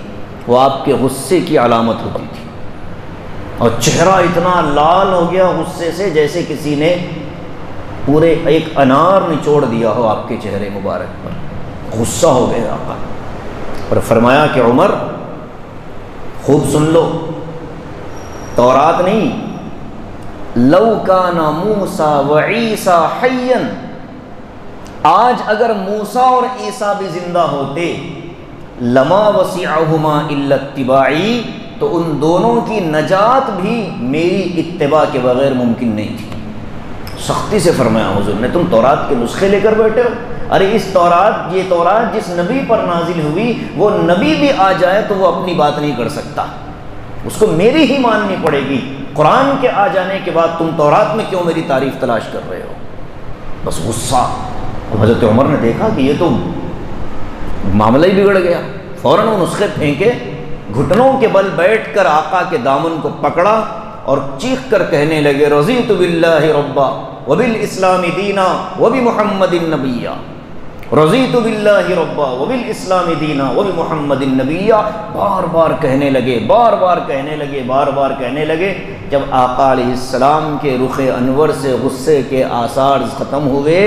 وہ آپ کے غصے کی علامت ہوتی تھی، اور چہرہ اتنا لال ہو گیا غصے سے جیسے کسی نے پورے ایک انار نچوڑ دیا ہو آپ کے چہرے مبارک پر، غصہ ہو گیا آقا۔ اور فرمایا کہ عمر خوب سن لو، تورات نہیں، لو کان موسیٰ وعیسیٰ حیا، آج اگر موسیٰ اور عیسیٰ بھی زندہ ہوتے، لما وسعہما الا اتباعی، تو ان دونوں کی نجات بھی میری اتباع کے بغیر ممکن نہیں تھی۔ سختی سے فرمایا حضور نے، تم تورات کے نسخے لے کر بیٹھے ہو؟ ارے یہ تورات جس نبی پر نازل ہوئی، وہ نبی بھی آ جائے تو وہ اپنی بات نہیں کر سکتا، اس کو میری ہی ماننی پڑے گی۔ قرآن کے آ جانے کے بعد تم تورات میں کیوں میری تعریف تلاش کر رہے ہو؟ بس غصہ۔ حضرت عمر نے دیکھا کہ یہ تو معاملہ ہی بگڑ گیا، فوراً وہ نسخے پھینکے، گھٹنوں کے بل بیٹھ کر آقا کے دامن کو پکڑا اور چیخ کر کہنے لگے، رضیت باللہ ربا وبالاسلام دینا وبمحمد نبیا، رضیت باللہ ربا وبالاسلام دینا وبمحمد نبیا، بار بار کہنے لگے۔ جب آقا علیہ السلام کے رخ انور سے غصے کے آثار ختم ہوئے،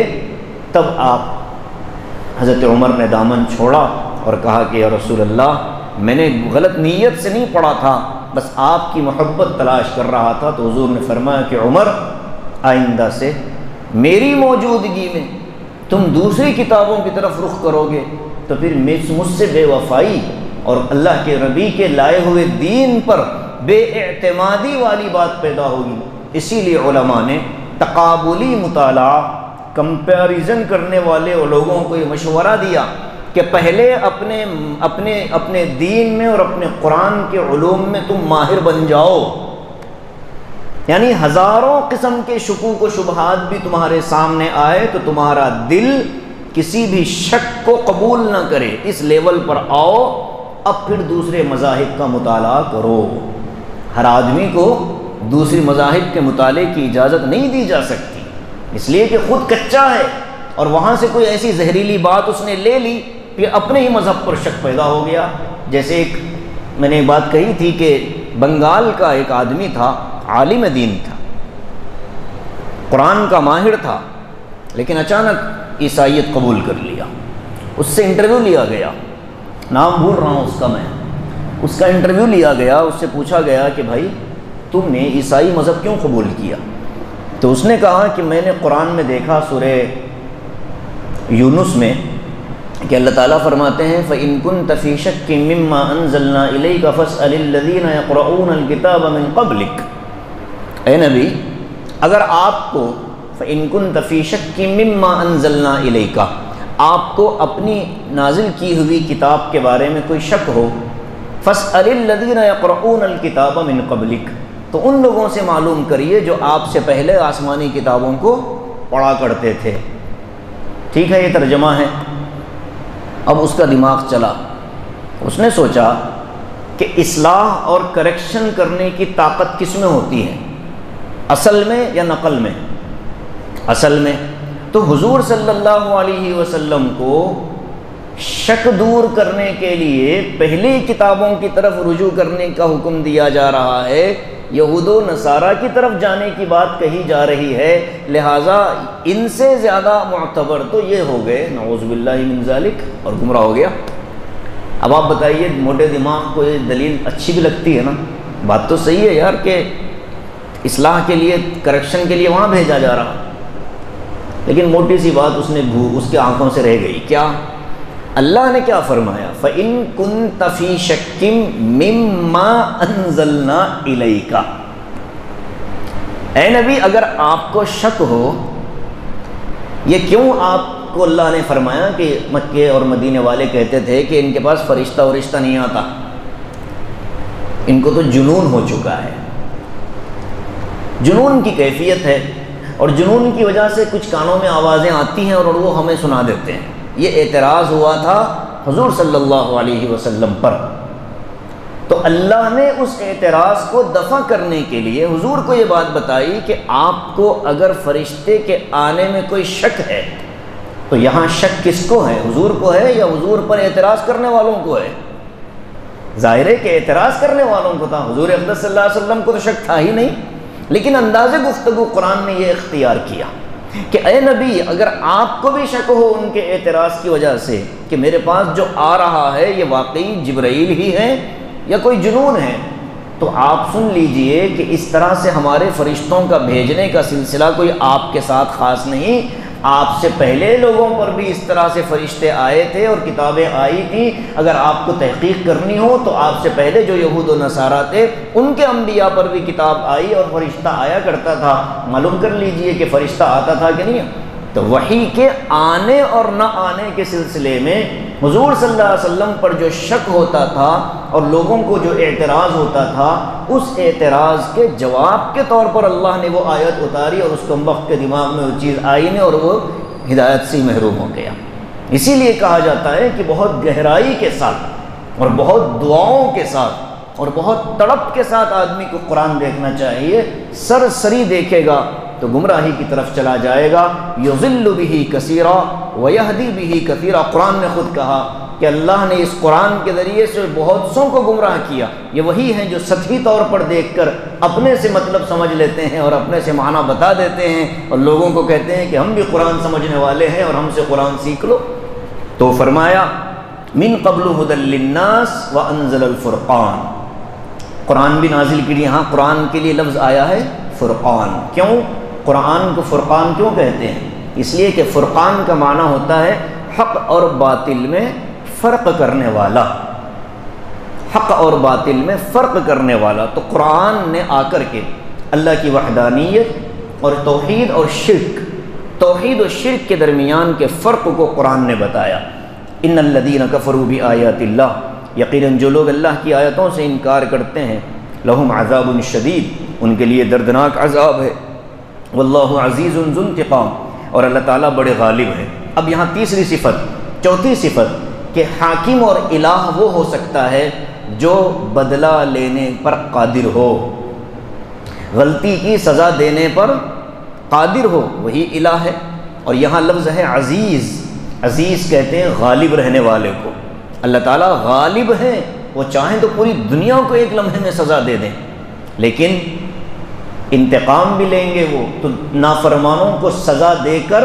تب آپ حضرت عمر نے دامن چھوڑا اور کہا کہ یا رسول اللہ، میں نے غلط نیت سے نہیں پڑھا تھا، بس آپ کی محبت تلاش کر رہا تھا۔ تو حضور نے فرمایا کہ عمر، آئندہ سے میری موجودگی میں تم دوسری کتابوں کی طرف رخ کرو گے تو پھر مجھ سے بے وفائی اور اللہ کے نبی کے لائے ہوئے دین پر بے اعتمادی والی بات پیدا ہوگی۔ اسی لیے علماء نے تقابلی مطالعہ، کمپیریزن کرنے والے لوگوں کو یہ مشورہ دیا کہ پہلے اپنے دین میں اور اپنے قرآن کے علوم میں تم ماہر بن جاؤ، یعنی ہزاروں قسم کے شکوک و شبہات بھی تمہارے سامنے آئے تو تمہارا دل کسی بھی شک کو قبول نہ کرے، اس لیول پر آؤ، اب پھر دوسرے مذاہب کا مطالعہ کرو۔ ہر آدمی کو دوسری مذاہب کے مطالعے کی اجازت نہیں دی جا سکتی، اس لیے کہ خود کچا ہے اور وہاں سے کوئی ایسی زہریلی بات اس نے لے لی کہ اپنے ہی مذہب پر شک پیدا ہو گیا۔ جیسے ایک میں نے بات کہی تھی کہ بنگال کا ایک آدمی تھا، عالم دین تھا، قرآن کا ماہر تھا، لیکن اچانک عیسائیت قبول کر لیا۔ اس سے انٹرویو لیا گیا، نام بھول رہا ہوں اس کا، میں اس کا انٹرویو لیا گیا، اس سے پوچھا گیا کہ بھائی تم نے عیسائی مذہب کیوں قبول کیا؟ تو اس نے کہا کہ میں نے قرآن میں دیکھا سورہ یونس میں کہ اللہ تعالیٰ فرماتے ہیں فَإِن كُنتَ فِي شَكٍّ مِّمَّا أَنزَلْنَا إِلَيْكَ فَاسْأَلِ الَّذِينَ يَقْرَؤُونَ الْكِتَابَ مِن قَبْلِكَ۔ اے نبی، اگر آپ کو فَإِن كُنتَ فِي شَكٍّ مِّمَّا أَنزَلْنَا إِلَيْكَ، آپ کو اپنی نازل کی ہوئی کتاب کے بارے میں کوئی شک ہو، فَاسْأَلِ الَّذِينَ يَقْرَؤُونَ الْكِتَابَ مِن قَبْلِكَ، تو ان لوگوں سے معلوم کریے جو آپ سے پہلے آسمانی کتابوں کو پڑھا کرتے تھے۔ ٹھیک ہے، یہ ترجمہ ہے۔ اب اس کا دماغ چلا، اس نے سوچا کہ اصلاح اور کریکشن کرنے کی طاقت کس میں ہوتی ہے، اصل میں یا نقل میں؟ اصل میں۔ تو حضور صلی اللہ علیہ وسلم کو شک دور کرنے کے لیے پہلی کتابوں کی طرف رجوع کرنے کا حکم دیا جا رہا ہے، یہود و نصارہ کی طرف جانے کی بات کہی جا رہی ہے، لہٰذا ان سے زیادہ معتبر تو یہ ہو گئے، نعوذ باللہ من ذالک، اور گمراہ ہو گیا۔ اب آپ بتائیے، موٹے دماغ کو یہ دلیل اچھی بھی لگتی ہے نا؟ بات تو صحیح ہے یار کہ اصلاح کے لیے، کریکشن کے لیے وہاں بھیجا جا رہا، لیکن موٹی سی بات اس کے آنکھوں سے رہ گئی۔ کیا؟ اللہ نے کیا فرمایا؟ فَإِن كُنتَ فِي شَكٍّ مِّمَّا أَنزَلْنَا إِلَيْكَ، اے نبی اگر آپ کو شک ہو، یہ کیوں آپ کو اللہ نے فرمایا کہ مکے اور مدینے والے کہتے تھے کہ ان کے پاس فرشتہ ورشتہ نہیں آتا، ان کو تو جنون ہو چکا ہے، جنون کی کیفیت ہے، اور جنون کی وجہ سے کچھ کانوں میں آوازیں آتی ہیں اور وہ ہمیں سنا دیتے ہیں۔ یہ اعتراض ہوا تھا حضور صلی اللہ علیہ وسلم پر، تو اللہ نے اس اعتراض کو دفع کرنے کے لیے حضور کو یہ بات بتائی کہ آپ کو اگر فرشتے کے آنے میں کوئی شک ہے تو یہاں شک کس کو ہے؟ حضور کو ہے یا حضور پر اعتراض کرنے والوں کو ہے؟ ظاہر ہے کہ اعتراض کرنے والوں کو تھا، حضور اقدس صلی اللہ علیہ وسلم کو تو شک تھا ہی نہیں، لیکن انداز گفتگو قرآن نے یہ اختیار کیا کہ اے نبی اگر آپ کو بھی شک ہو ان کے اعتراض کی وجہ سے کہ میرے پاس جو آ رہا ہے یہ واقعی جبرائیل ہی ہے یا کوئی جنون ہے، تو آپ سن لیجئے کہ اس طرح سے ہمارے فرشتوں کا بھیجنے کا سلسلہ کوئی آپ کے ساتھ خاص نہیں، آپ سے پہلے لوگوں پر بھی اس طرح سے فرشتے آئے تھے اور کتابیں آئی تھیں۔ اگر آپ کو تحقیق کرنی ہو تو آپ سے پہلے جو یہود و نصارہ تھے ان کے انبیاء پر بھی کتاب آئی اور فرشتہ آیا کرتا تھا، معلوم کر لیجئے کہ فرشتہ آتا تھا کہ نہیں۔ تو وحی کے آنے اور نہ آنے کے سلسلے میں حضور صلی اللہ علیہ وسلم پر جو شک ہوتا تھا اور لوگوں کو جو اعتراض ہوتا تھا، اس اعتراض کے جواب کے طور پر اللہ نے وہ آیت اتاری اور اس کم وقت کے دماغ میں وہ چیز آئی نہیں اور وہ ہدایت سے محروم ہو گیا۔ اسی لیے کہا جاتا ہے کہ بہت گہرائی کے ساتھ اور بہت دعاؤں کے ساتھ اور بہت تڑپ کے ساتھ آدمی کو قرآن دیکھنا چاہیے، سرسری دیکھے گا تو گمراہی کی طرف چلا جائے گا۔ یضل بہ کثیرا ویہدی بہ کثیرا، قرآن نے خود کہا کہ اللہ نے اس قرآن کے ذریعے سے بہت سوں کو گمراہ کیا۔ یہ وہی ہیں جو سطحی طور پر دیکھ کر اپنے سے مطلب سمجھ لیتے ہیں اور اپنے سے معنی بتا دیتے ہیں اور لوگوں کو کہتے ہیں کہ ہم بھی قرآن سمجھنے والے ہیں اور ہم سے قرآن سیکھ لو۔ تو فرمایا من قبل ھدی للناس وانزل الفرقان، قرآن بھی نازل کیے۔ ہاں قرآن کے لیے لفظ آیا ہے فرقان، کیوں؟ قرآن کو فرقان کیوں کہتے ہیں؟ اس لیے کہ فرقان کا معنی ہوتا ہے حق اور باطل میں فرق کرنے والا، حق اور باطل میں فرق کرنے والا۔ تو قرآن نے آ کر کے اللہ کی وحدانیت اور توحید اور شرک، توحید و شرک کے درمیان کے فرق کو قرآن نے بتایا۔ ان الذین کفروا بآیات اللہ، یقیناً جو لوگ اللہ کی آیتوں سے انکار کرتے ہیں، لہم عذاب شدید، ان کے لیے دردناک عذاب ہے، واللہ عزیز ذو انتقام، اور اللہ تعالیٰ بڑے غالب ہے۔ اب یہاں تیسری صفت، چوتھی صفت کہ حاکم اور الہ وہ ہو سکتا ہے جو بدلہ لینے پر قادر ہو، غلطی کی سزا دینے پر قادر ہو، وہی الہ ہے۔ اور یہاں لفظ ہے عزیز، عزیز کہتے ہیں غالب رہنے والے کو۔ اللہ تعالیٰ غالب ہے، وہ چاہیں تو پوری دنیا کو ایک لمحے میں سزا دے دیں، لیکن انتقام بھی لیں گے وہ، تو نافرمانوں کو سزا دے کر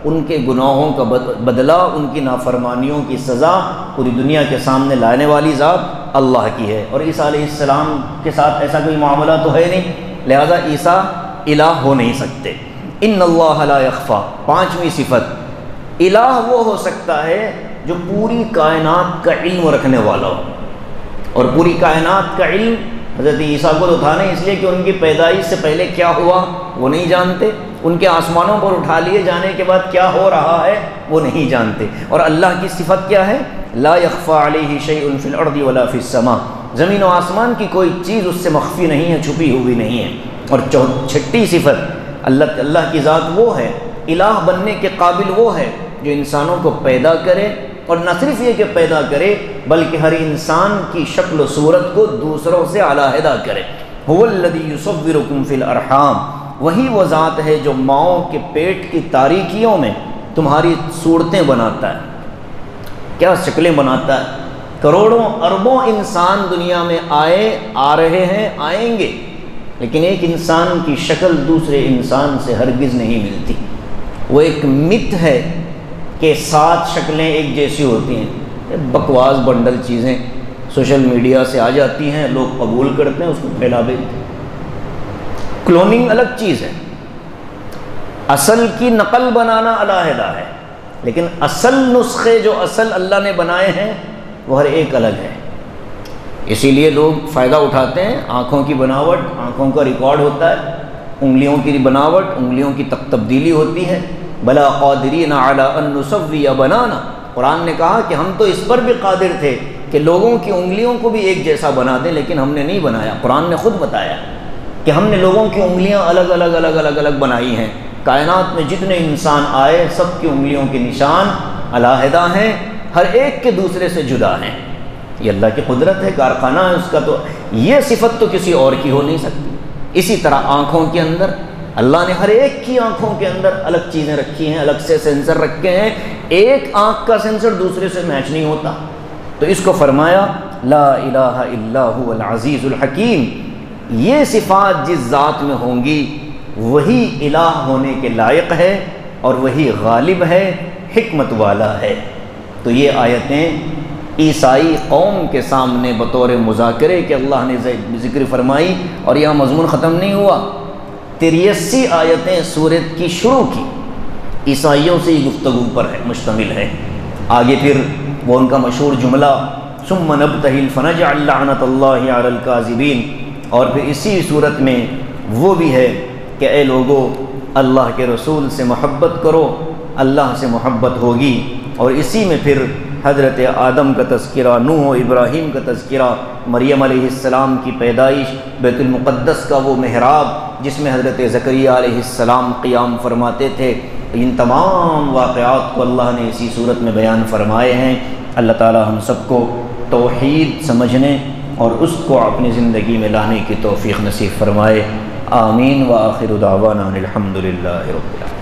ان کے گناہوں کا بدلہ، ان کی نافرمانیوں کی سزا پوری دنیا کے سامنے لانے والی ذات اللہ کی ہے۔ اور عیسیٰ علیہ السلام کے ساتھ ایسا کوئی معاملہ تو ہے نہیں، لہذا عیسیٰ الہ ہو نہیں سکتے۔ ان اللہ لا یخفا، پانچویں صفت، الہ وہ ہو سکتا ہے جو پوری کائنات کا علم رکھنے والا ہو، اور پوری کائنات کا علم حضرت عیسیٰ کو تو تھا نہیں، اس لیے کہ ان کی پیدائش سے پہلے کیا ہوا وہ نہیں جانتے، ان کے آسمانوں پر اٹھا لیے جانے کے بعد کیا ہو رہا ہے وہ نہیں جانتے۔ اور اللہ کی صفت کیا ہے؟ لا یخفا علیہ شیء فی الارض ولا فی السماء، زمین و آسمان کی کوئی چیز اس سے مخفی نہیں ہے، چھپی ہوئی نہیں ہے۔ اور چھٹی صفت، اللہ کی ذات وہ ہے، الہ بننے کے قابل وہ ہے جو انسانوں کو پیدا کرے، اور نہ صرف یہ کہ پیدا کرے بلکہ ہر انسان کی شکل و صورت کو دوسروں سے علیحدہ کرے۔ هو الذی یصورکم فی الارحام، وہی وہ ذات ہے جو ماؤں کے پیٹ کی تاریکیوں میں تمہاری صورتیں بناتا ہے، کیا شکلیں بناتا ہے۔ کروڑوں اربوں انسان دنیا میں آ رہے ہیں، آئیں گے، لیکن ایک انسان کی شکل دوسرے انسان سے ہرگز نہیں ملتی۔ وہ ایک مت ہے کہ 7 شکلیں ایک جیسی ہوتی ہیں، بکواس بنڈل چیزیں سوشل میڈیا سے آ جاتی ہیں، لوگ قبول کرتے ہیں، اس کو پھیلا دیتے ہیں۔ کلوننگ الگ چیز ہے، اصل کی نقل بنانا علیحدہ ہے، لیکن اصل نسخے جو اصل اللہ نے بنائے ہیں وہ ہر ایک الگ ہے۔ اسی لیے لوگ فائدہ اٹھاتے ہیں، آنکھوں کی بناوٹ، آنکھوں کا ریکارڈ ہوتا ہے، انگلیوں کی بناوٹ، انگلیوں کی تبدیلی ہوتی ہے۔ بلا قادرین علی ان نسوی بنانا، قرآن نے کہا کہ ہم تو اس پر بھی قادر تھے کہ لوگوں کی انگلیوں کو بھی ایک جیسا بنا دیں، لیکن ہم نے نہیں بنایا۔ قرآن نے خود بتایا کہ ہم نے لوگوں کی انگلیاں الگ الگ بنائی ہیں۔ کائنات میں جتنے انسان آئے سب کی انگلیوں کے نشان علیحدہ ہیں، ہر ایک کے دوسرے سے جدا ہیں۔ یہ اللہ کی قدرت ہے، کارخانہ ہے اس کا، تو یہ صفت تو کسی اور کی ہو نہیں سکتی۔ اسی طرح آنکھوں کے اندر اللہ نے ہر ایک کی آنکھوں کے اندر الگ چیزیں رکھی ہیں، الگ سے سینسر رکھے ہیں، ایک آنکھ کا سینسر دوسرے سے میچ نہیں ہوتا۔ تو اس کو فرمایا لا الہ الا هو العزیز الحکیم، یہ صفات جس ذات میں ہوں گی وہی الہ ہونے کے لائق ہے، اور وہی غالب ہے، حکمت والا ہے۔ تو یہ آیتیں عیسائی قوم کے سامنے بطور مذاکرے کہ اللہ نے ذکر فرمائی، اور یہاں مضمون ختم نہیں ہوا۔ 83 آیتیں سورت کی شروع کی عیسائیوں سے ہی گفتگو پر ہے، مشتمل ہے۔ آگے پھر وہ ان کا مشہور جملہ ثم نبتہل فنجعل لعنت اللہ علی الکاذبین، اور پھر اسی صورت میں وہ بھی ہے کہ اے لوگو اللہ کے رسول سے محبت کرو، اللہ سے محبت ہوگی۔ اور اسی میں پھر حضرت آدم کا تذکرہ، نوح و ابراہیم کا تذکرہ، مریم علیہ السلام کی پیدائش، بیت المقدس کا وہ محراب جس میں حضرت زکریہ علیہ السلام قیام فرماتے تھے، ان تمام واقعات کو اللہ نے اسی صورت میں بیان فرمائے ہیں۔ اللہ تعالی ہم سب کو توحید سمجھنے اور اس کو اپنی زندگی میں لانے کی توفیق نصیب فرمائے۔ آمین وآخر دعوانا الحمد للہ رب العالمین۔